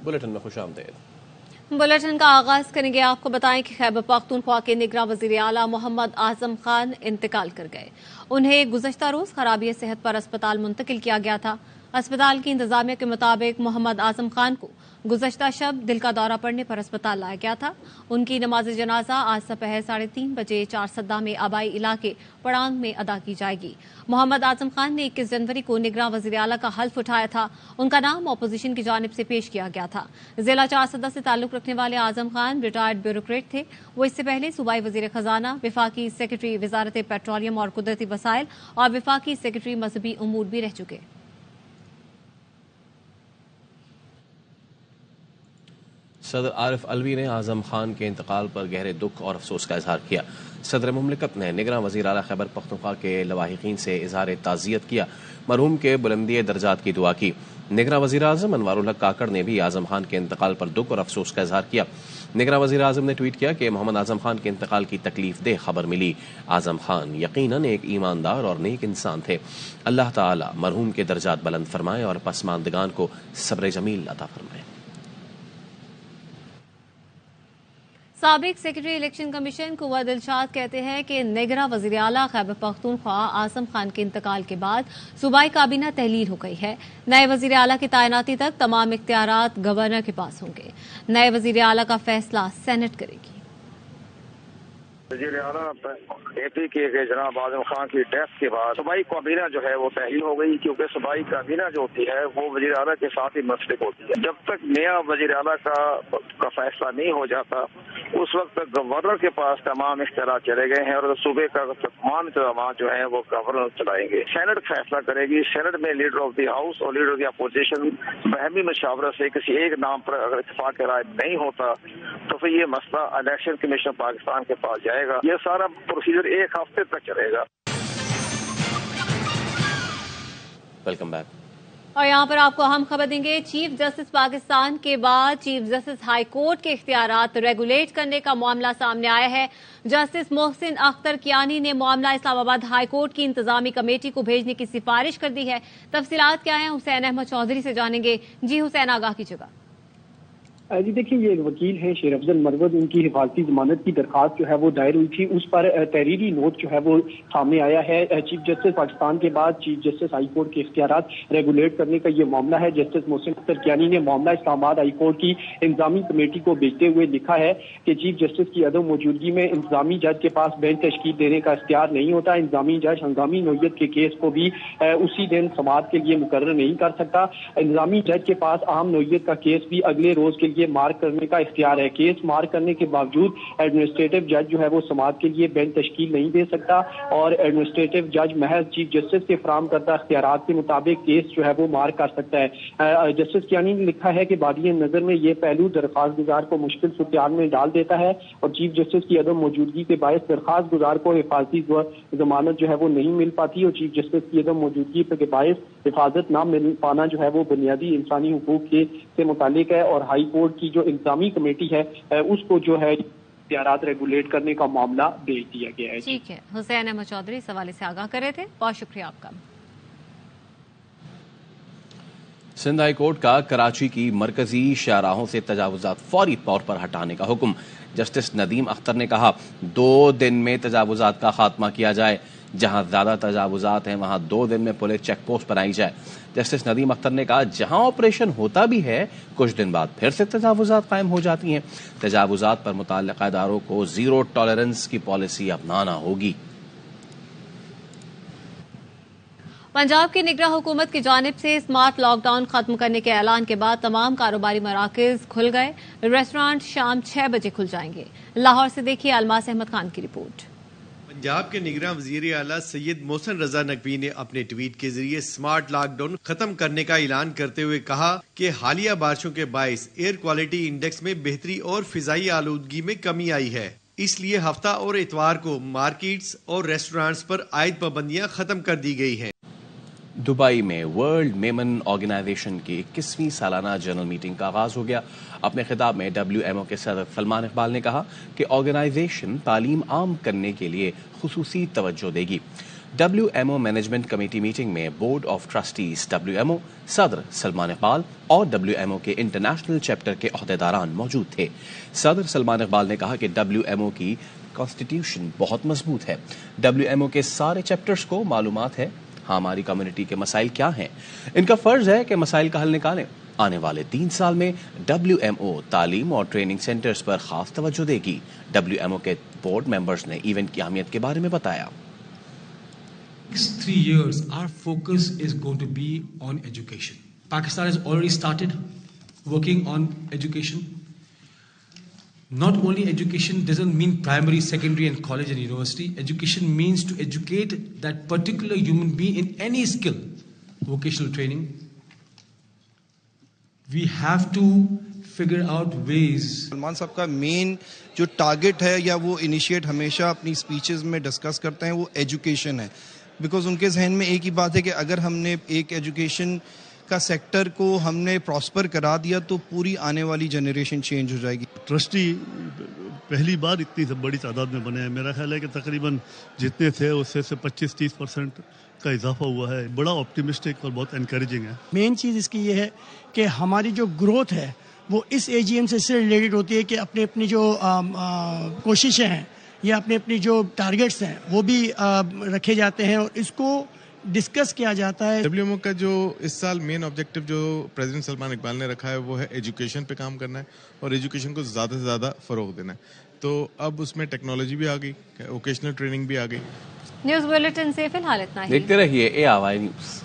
Bulletin में खुश आमदीद। बुलेटिन का आगाज करेंगे। आपको बताएं कि खैबर पख्तूनख्वा के निगरां वजीर आला मोहम्मद आजम खान इंतकाल कर गए। उन्हें गुज़श्ता रोज खराबी सेहत पर अस्पताल मुंतकिल किया गया था। अस्पताल की इंतजामिया के मुताबिक मोहम्मद आजम खान को गुज़श्ता शब दिल का दौरा पड़ने पर अस्पताल लाया गया था। उनकी नमाज जनाजा आज दोपहर 3:30 बजे चारसदा में आबाई इलाके पड़ांग में अदा की जाएगी। मोहम्मद आजम खान ने 21 जनवरी को निगरां वज़ीर आला का हल्फ उठाया था। उनका नाम अपोजिशन की जानिब से पेश किया गया था। जिला चारसदा से ताल्लुक रखने वाले आजम खान रिटायर्ड ब्यूरोक्रेट थे। वो इससे पहले सूबाई वज़ीर खजाना, विफाकी सेक्रेटरी वजारत पेट्रोलियम और कुदरती वसाइल और विफाकी सेक्रेटरी मजहबी उमूर भी रह चुके। सदर आरिफ अलवी ने आजम खान के इंतकाल पर गहरे दुख और अफसोस का इजहार किया। सदर मुमलिकत ने निगरां वज़ीर आला खैबर पख्तूनख्वा के लवाहिकीन से इजहार ताज़ियत किया। मरहूम के बुलंदी दर्जात की दुआ की। निगरां वज़ीर आज़म अनवारुल हक काकड़ ने भी आजम खान के इंतकाल पर दुख और अफसोस का इजहार किया। निगरां वज़ीर आज़म ने ट्वीट किया कि मोहम्मद आजम खान के इंतकाल की तकलीफ देह खबर मिली। आजम खान यकीनन एक ईमानदार और नेक इंसान थे। अल्लाह ताला मरहूम के दर्जात बुलंद फरमाए और पसमानदगान को सब्र जमील अता फरमाए। साबिक सेक्रेटरी इलेक्शन कमीशन कुंवर दिलशाद कहते हैं कि निगरां वज़ीर आला खैबर पख्तूनख्वा आजम खान के इंतकाल के बाद सूबाई काबीना तहलील हो गई है। नए वज़ीर आला की तैनाती तक तमाम इख्तियारात गवर्नर के पास होंगे। नए वज़ीर आला का फैसला सेनेट करेगी। वज़ीर आला एपी के जनाब आजम खान की डेथ के बाद सूबाई काबीना जो है वो तहलील हो गई, क्योंकि सूबाई काबीना जो होती है वो वज़ीर आला के साथ ही मुंसलिक होती है। जब तक नया वज़ीर आला का फैसला नहीं हो जाता उस वक्त तक गवर्नर के पास तमाम इख्तियार चले गए हैं और सूबे का तमाम इंतजाम जो है वो गवर्नर चलाएंगे। सेनेट फैसला करेगी। सेनेट में लीडर ऑफ द हाउस और लीडर ऑफ द अपोजिशन बहमी मशावरत से किसी एक नाम पर अगर इत्तेफाक राय नहीं होता तो फिर ये मसला इलेक्शन कमीशन पाकिस्तान के पास जाएगा। ये सारा प्रोसीजर एक हफ्ते तक चलेगा। Welcome back. और यहाँ पर आपको अहम खबर देंगे। चीफ जस्टिस पाकिस्तान के बाद चीफ जस्टिस हाई कोर्ट के इख्तियारात रेगुलेट करने का मामला सामने आया है। जस्टिस मोहसिन अख्तर कियानी ने मामला इस्लामाबाद हाई कोर्ट की इंतजामी कमेटी को भेजने की सिफारिश कर दी है। तफसीलात क्या है हुसैन अहमद चौधरी से जानेंगे। जी हुसैन, आगाह कीजिएगा। जी देखिए, ये वकील हैं शेर अफजल मरवद, उनकी हिफाजती जमानत की दरखास्त जो है वो दायर हुई थी। उस पर तहरीरी नोट जो है वो सामने आया है। चीफ जस्टिस पाकिस्तान के बाद चीफ जस्टिस हाई कोर्ट के इख्तियारात रेगुलेट करने का ये मामला है। जस्टिस मोहसिन अख्तर कियानी ने मामला इस्लामाबाद हाई कोर्ट की इंतजामी कमेटी को भेजते हुए लिखा है कि चीफ जस्टिस की अदम मौजूदगी में इंतजामी जज के पास बेंच तश्कील देने का इख्तियार नहीं होता। इंतजामी जज हंगामी नौयत के केस को भी उसी दिन समाअत के लिए मुकर्रर नहीं कर सकता। इंतजामी जज के पास अहम नौयत का केस भी अगले रोज के ये मार्क करने का इख्तियार है। केस मार्क करने के बावजूद एडमिनिस्ट्रेटिव जज जो है वो समाअत के लिए बेंच तश्कील नहीं दे सकता और एडमिनिस्ट्रेटिव जज महज चीफ जस्टिस के फराहम करता इख्तियारात के मुताबिक केस जो है वो मार्क कर सकता है। जस्टिस कियानी ने लिखा है कि बादिए नजर में ये पहलू दरख्वास्त गुजार को मुश्किल सूरत में डाल देता है और चीफ जस्टिस की अदम मौजूदगी के बायस दरख्वास्त गुजार को हिफाजती जमानत जो है वो नहीं मिल पाती और चीफ जस्टिस की अदम मौजूदगी के बायस हिफाजत न मिल पाना जो है वो बुनियादी इंसानी हुकूक से मुतालिक है। और हाई कोर्ट की जो इंतजामी कमेटी है उसको जो है इख्तियारात रेगुलेट करने का मामला भेज दिया गया है। ठीक है, हुसैन अहमद चौधरी इस हवाले से आगाह कर रहे थे। बहुत शुक्रिया आपका। सिंध हाई कोर्ट का कराची की मरकजी शाहराहों से तजावुजात फौरी तौर पर हटाने का हुक्म। जस्टिस नदीम अख्तर ने कहा 2 दिन में तजावुजात का खात्मा किया जाए। जहां ज्यादा तजावुजात हैं वहां 2 दिन में पुलिस चेक पोस्ट बनाई जाए। जस्टिस नदीम अख्तर ने कहा जहां ऑपरेशन होता भी है कुछ दिन बाद फिर से तजावुजात कायम हो जाती हैं। तजावुजात पर मुतल्लिक़ इदारों को जीरो टॉलरेंस की पॉलिसी अपनाना होगी। पंजाब की निगरां हुकूमत की जानिब से स्मार्ट लॉकडाउन खत्म करने के ऐलान के बाद तमाम कारोबारी मराकज खुल गए। रेस्टोरेंट शाम 6 बजे खुल जाएंगे। लाहौर से देखिए अलमास अहमद खान की रिपोर्ट। पंजाब के निगरां वज़ीर आला सैयद मोहसिन रजा नकवी ने अपने ट्वीट के जरिए स्मार्ट लॉकडाउन खत्म करने का ऐलान करते हुए कहा कि हालिया बारिशों के बायस एयर क्वालिटी इंडेक्स में बेहतरी और फिजाई आलूदगी में कमी आई है। इसलिए हफ्ता और इतवार को मार्केट्स और रेस्टोरेंट्स पर आयद पाबंदियां खत्म कर दी गई हैं। दुबई में वर्ल्ड मेमन ऑर्गेनाइजेशन की 21वीं सालाना जनरल मीटिंग का आगाज हो गया। अपने खिताब में WMO के सदर सलमान इकबाल ने कहा कि ऑर्गेनाइजेशन तालीम आम करने के लिए खुसूसी तवज्जो देगी। WMO مینجمنٹ کمیٹی میٹنگ میں بورڈ آف ٹرسٹیز WMO، صدر سلمان اقبال اور WMO کے انٹرنیشنل چیپٹر کے عہدیداران موجود تھے۔ صدر سلمان اقبال نے کہا کہ WMO کی کانسٹیٹیوشن بہت مضبوط ہے، WMO کے سارے چیپٹرز کو معلومات ہے ہماری کمیونٹی کے مسائل کیا ہیں، ان کا فرض ہے کہ مسائل کا حل نکالیں۔ آنے والے 3 سال میں WMO تعلیم اور ٹریننگ سینٹرز پر خاص توجہ دے گی۔ WMO کے بورڈ ممبرز نے ایونٹ کی اہمیت کے بارے میں بتایا۔ Next 3 years, our focus is going to be on education. Pakistan has already started working on education. Not only education doesn't mean primary, secondary and college and university. Education means to educate that particular human being in any skill, vocational training. We have to figure out ways. Salman صاحب کا مین جو target ہے یا وہ initiate ہمیشہ اپنی speeches میں discuss کرتے ہیں وہ ایجوکیشن ہے، بیکاز ان کے ذہن میں ایک ہی بات ہے کہ اگر ہم نے ایک ایجوکیشن کا سیکٹر کو ہم نے پراسپر کرا دیا تو پوری آنے والی جنریشن چینج ہو جائے گی۔ ٹرسٹی پہلی بار اتنی بڑی تعداد میں بنے ہیں، میرا خیال ہے کہ تقریباً جتنے تھے اس سے 25-30% کا اضافہ ہوا ہے، بڑا آپٹیمسٹک اور بہت انکریجنگ ہے۔ مین چیز اس کی یہ ہے کہ ہماری جو گروتھ ہے وہ اس AGM سے اس سے ریلیٹڈ ہوتی ہے کہ اپنی جو کوششیں ہیں یا اپنی جو ٹارگٹس ہیں وہ بھی رکھے جاتے ہیں اور اس کو ڈسکس کیا جاتا ہے۔ WMO کا جو اس سال مین آبجیکٹو جو پریزیڈنٹ سلمان اقبال نے رکھا ہے وہ ہے ایجوکیشن پہ کام کرنا ہے اور ایجوکیشن کو زیادہ سے زیادہ فروغ دینا ہے، تو اب اس میں ٹیکنالوجی بھی آ گئی، ووکیشنل ٹریننگ بھی آ گئی۔ نیوز بلیٹن سے فی الحال اتنا ہی، دیکھتے رہیے ARY نیوز۔